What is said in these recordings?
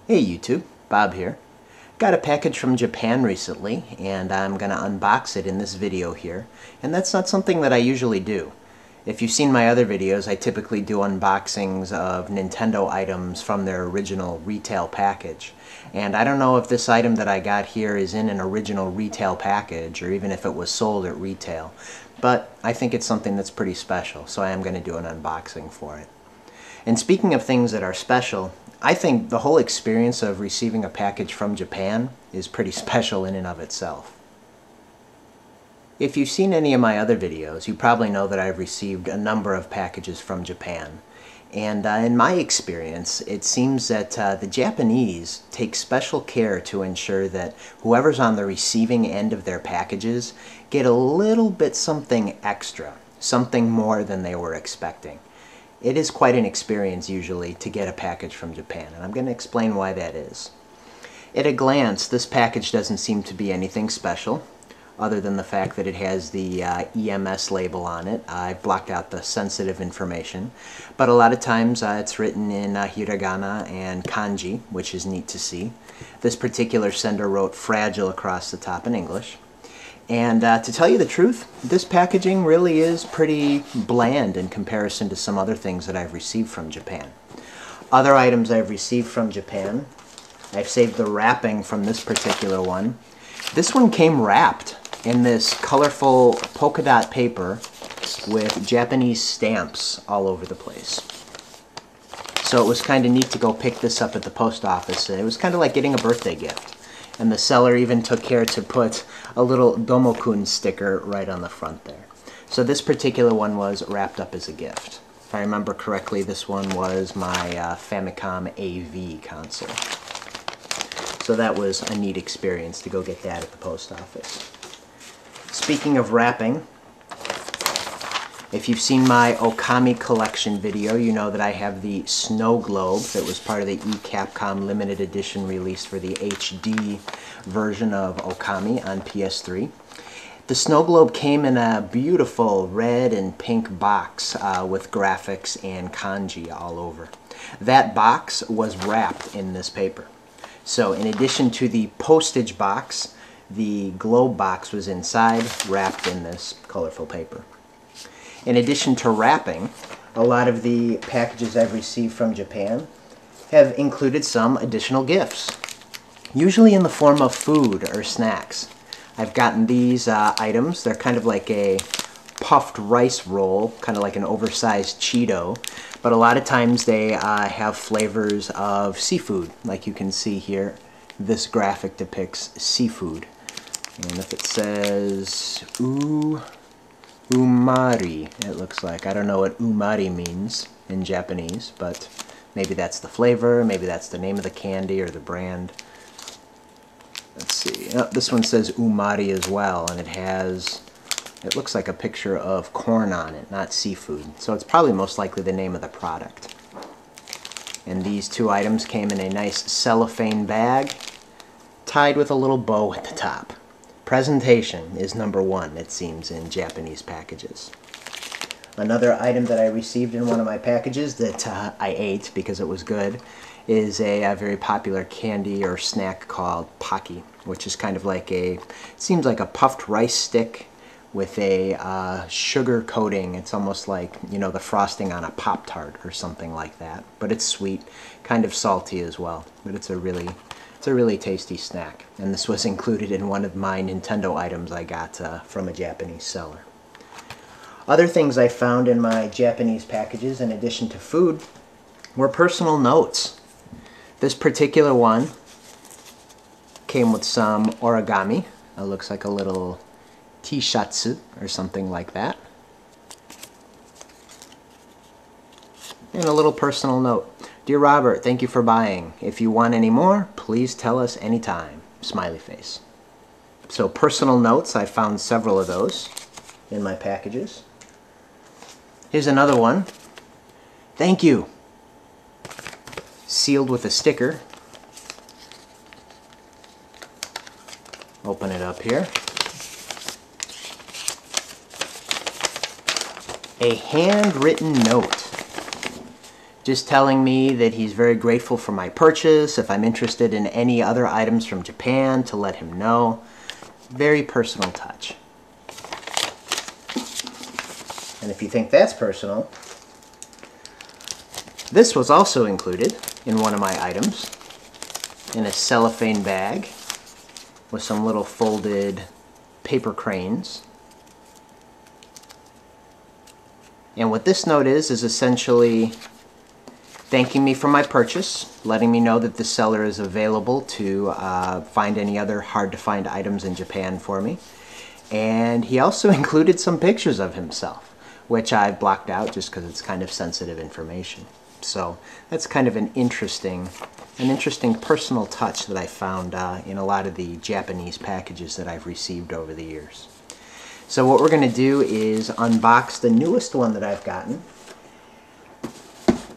Hey YouTube, Bob here. Got a package from Japan recently, and I'm going to unbox it in this video here. And that's not something that I usually do. If you've seen my other videos, I typically do unboxings of Nintendo items from their original retail package. And I don't know if this item that I got here is in an original retail package, or even if it was sold at retail. But I think it's something that's pretty special, so I am going to do an unboxing for it. And speaking of things that are special, I think the whole experience of receiving a package from Japan is pretty special in and of itself. If you've seen any of my other videos, you probably know that I've received a number of packages from Japan. And in my experience, it seems that the Japanese take special care to ensure that whoever's on the receiving end of their packages get a little bit something extra, something more than they were expecting. It is quite an experience usually to get a package from Japan, and I'm going to explain why that is. At a glance, this package doesn't seem to be anything special, other than the fact that it has the EMS label on it. I've blocked out the sensitive information, but a lot of times it's written in hiragana and kanji, which is neat to see. This particular sender wrote fragile across the top in English. And to tell you the truth, this packaging really is pretty bland in comparison to some other things that I've received from Japan. Other items I've received from Japan, I've saved the wrapping from this particular one. This one came wrapped in this colorful polka dot paper with Japanese stamps all over the place. So it was kind of neat to go pick this up at the post office. It was kind of like getting a birthday gift. And the seller even took care to put a little Domokun sticker right on the front there. So this particular one was wrapped up as a gift. If I remember correctly, this one was my Famicom AV console. So that was a neat experience to go get that at the post office. Speaking of wrapping, if you've seen my Okami collection video, you know that I have the Snow Globe that was part of the eCapcom limited edition release for the HD version of Okami on PS3. The Snow Globe came in a beautiful red and pink box with graphics and kanji all over. That box was wrapped in this paper. So in addition to the postage box, the globe box was inside, wrapped in this colorful paper. In addition to wrapping, a lot of the packages I've received from Japan have included some additional gifts, usually in the form of food or snacks. I've gotten these items. They're kind of like a puffed rice roll, kind of like an oversized Cheeto, but a lot of times they have flavors of seafood. Like you can see here, this graphic depicts seafood. And if it says umari, it looks like. I don't know what umari means in Japanese, but maybe that's the flavor, maybe that's the name of the candy or the brand. Let's see. Oh, this one says umari as well, and it looks like a picture of corn on it, not seafood. So it's probably most likely the name of the product. And these two items came in a nice cellophane bag, tied with a little bow at the top. Presentation is number one, it seems, in Japanese packages. Another item that I received in one of my packages that I ate because it was good is a very popular candy or snack called Pocky, which is kind of like it seems like a puffed rice stick with a sugar coating. It's almost like, you know, the frosting on a Pop-Tart or something like that. But it's sweet, kind of salty as well. But it's a really tasty snack. And this was included in one of my Nintendo items I got from a Japanese seller. Other things I found in my Japanese packages, in addition to food, were personal notes. This particular one came with some origami. It looks like a little T-shatsu or something like that. And a little personal note. Dear Robert, thank you for buying. If you want any more, please tell us anytime. Smiley face. So personal notes, I found several of those in my packages. Here's another one. Thank you. Sealed with a sticker. Open it up here. A handwritten note. just telling me that he's very grateful for my purchase, if I'm interested in any other items from Japan, to let him know. Very personal touch. And if you think that's personal, this was also included in one of my items, in a cellophane bag with some little folded paper cranes. And what this note is essentially thanking me for my purchase, letting me know that the seller is available to find any other hard-to-find items in Japan for me. And he also included some pictures of himself, which I've blocked out just because it's kind of sensitive information. So that's kind of an interesting personal touch that I found in a lot of the Japanese packages that I've received over the years. So what we're going to do is unbox the newest one that I've gotten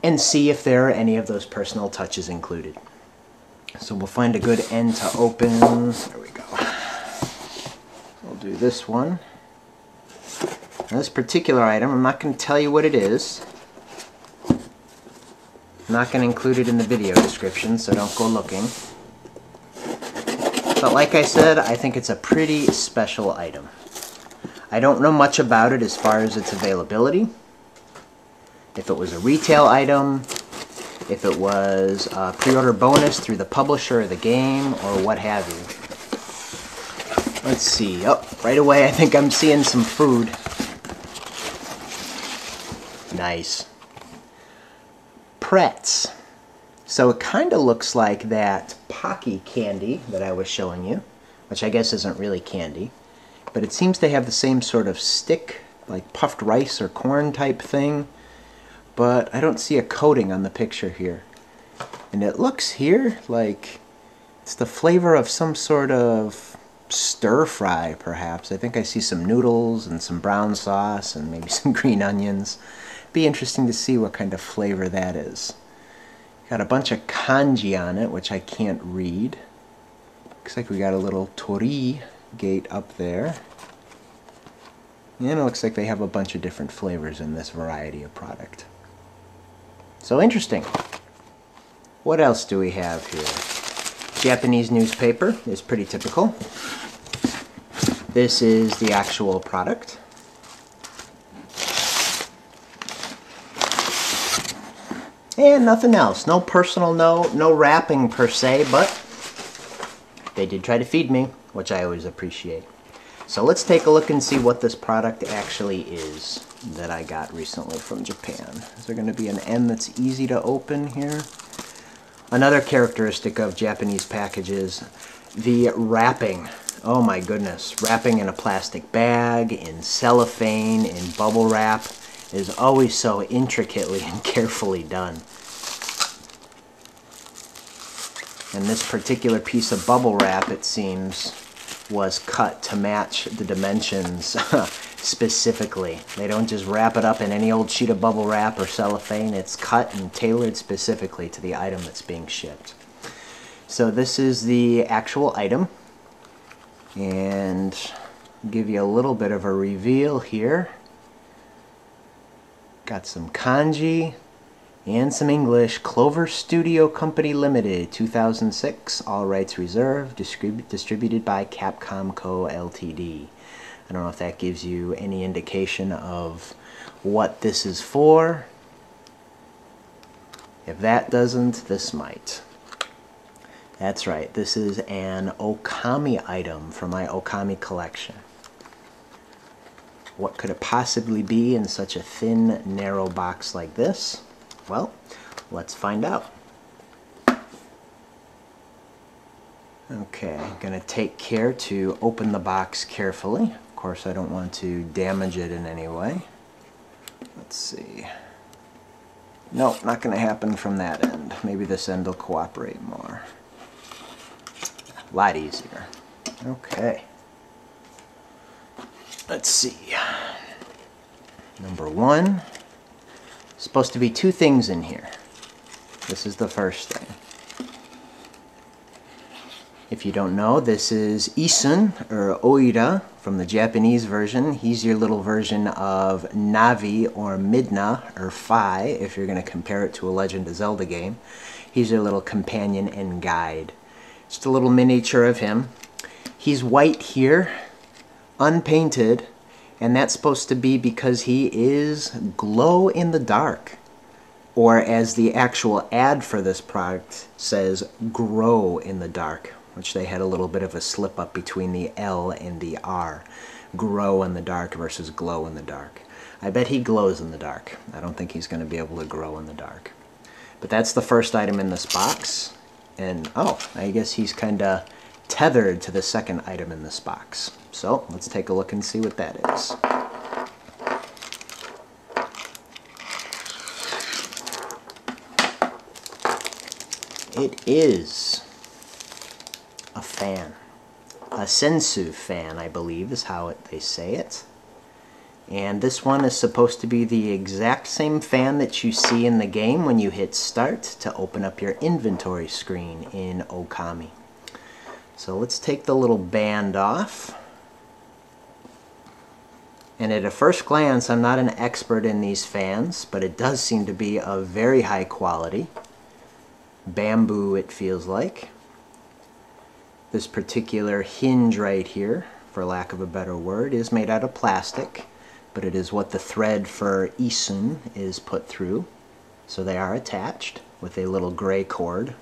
and see if there are any of those personal touches included. So we'll find a good end to open. There we go. We'll do this one. Now this particular item, I'm not going to tell you what it is. I'm not going to include it in the video description, so don't go looking. But like I said, I think it's a pretty special item. I don't know much about it as far as its availability. If it was a retail item, if it was a pre-order bonus through the publisher of the game, or what have you. Let's see. Oh, right away I think I'm seeing some food. Nice. Pretz. So it kind of looks like that Pocky candy that I was showing you, which I guess isn't really candy. But it seems to have the same sort of stick, like puffed rice or corn type thing. But I don't see a coating on the picture here. And it looks here like it's the flavor of some sort of stir fry, perhaps. I think I see some noodles and some brown sauce and maybe some green onions. Be interesting to see what kind of flavor that is. Got a bunch of kanji on it, which I can't read. Looks like we got a little tori gate up there. And it looks like they have a bunch of different flavors in this variety of product. So interesting. What else do we have here? Japanese newspaper is pretty typical. This is the actual product. And nothing else. No personal note, no wrapping per se, but they did try to feed me, which I always appreciate. So let's take a look and see what this product actually is that I got recently from Japan. Is there going to be an end that's easy to open here? Another characteristic of Japanese packages, the wrapping. Oh my goodness. Wrapping in a plastic bag, in cellophane, in bubble wrap is always so intricately and carefully done. And this particular piece of bubble wrap, it seems, was cut to match the dimensions specifically. They don't just wrap it up in any old sheet of bubble wrap or cellophane. It's cut and tailored specifically to the item that's being shipped. So this is the actual item. And I'll give you a little bit of a reveal here. Got some kanji and some English. Clover Studio Company Limited, 2006, all rights reserved, distributed by Capcom Co. Ltd. I don't know if that gives you any indication of what this is for. If that doesn't, this might. That's right, this is an Okami item from my Okami collection. What could it possibly be in such a thin, narrow box like this? Well, let's find out. Okay, I'm going to take care to open the box carefully. Of course, I don't want to damage it in any way. Let's see. Nope, not going to happen from that end. Maybe this end will cooperate more. A lot easier. Okay. Let's see. Number one. Supposed to be two things in here. This is the first thing. If you don't know, this is Isun, or Oira, from the Japanese version. He's your little version of Navi, or Midna, or Fi, if you're going to compare it to a Legend of Zelda game. He's your little companion and guide. Just a little miniature of him. He's white here, unpainted, and that's supposed to be because he is glow in the dark. Or as the actual ad for this product says, grow in the dark, which they had a little bit of a slip up between the L and the R. Grow in the dark versus glow in the dark. I bet he glows in the dark. I don't think he's going to be able to grow in the dark. But that's the first item in this box. And, oh, I guess he's kind of tethered to the second item in this box. So, let's take a look and see what that is. It is a fan. A Sensu fan, I believe, is how they say it. And this one is supposed to be the exact same fan that you see in the game when you hit start to open up your inventory screen in Okami. So let's take the little band off. And at a first glance, I'm not an expert in these fans, but it does seem to be of very high quality. Bamboo, it feels like. This particular hinge right here, for lack of a better word, is made out of plastic, but it is what the thread for Isun is put through. So they are attached with a little gray cord.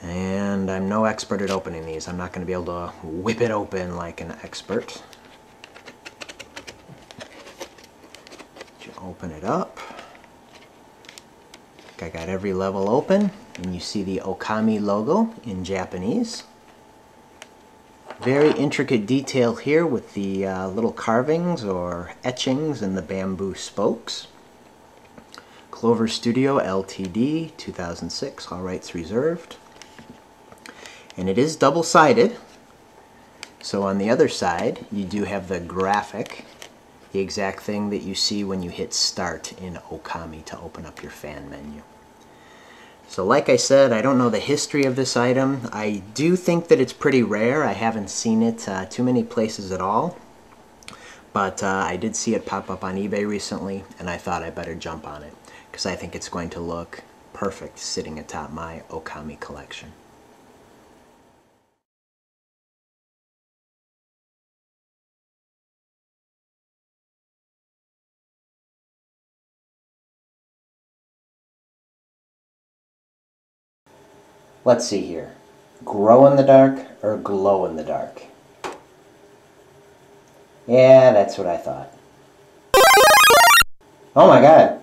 And I'm no expert at opening these. I'm not going to be able to whip it open like an expert. You open it up. I got every level open, and you see the Okami logo in Japanese. Very intricate detail here with the little carvings or etchings in the bamboo spokes. Clover Studio Ltd. 2006, all rights reserved. And it is double-sided, so on the other side you do have the graphic, the exact thing that you see when you hit start in Okami to open up your fan menu. So like I said, I don't know the history of this item. I do think that it's pretty rare. I haven't seen it too many places at all. But I did see it pop up on eBay recently, and I thought I better jump on it, because I think it's going to look perfect sitting atop my Okami collection. Let's see here. Grow in the dark or glow in the dark? Yeah, that's what I thought. Oh my god.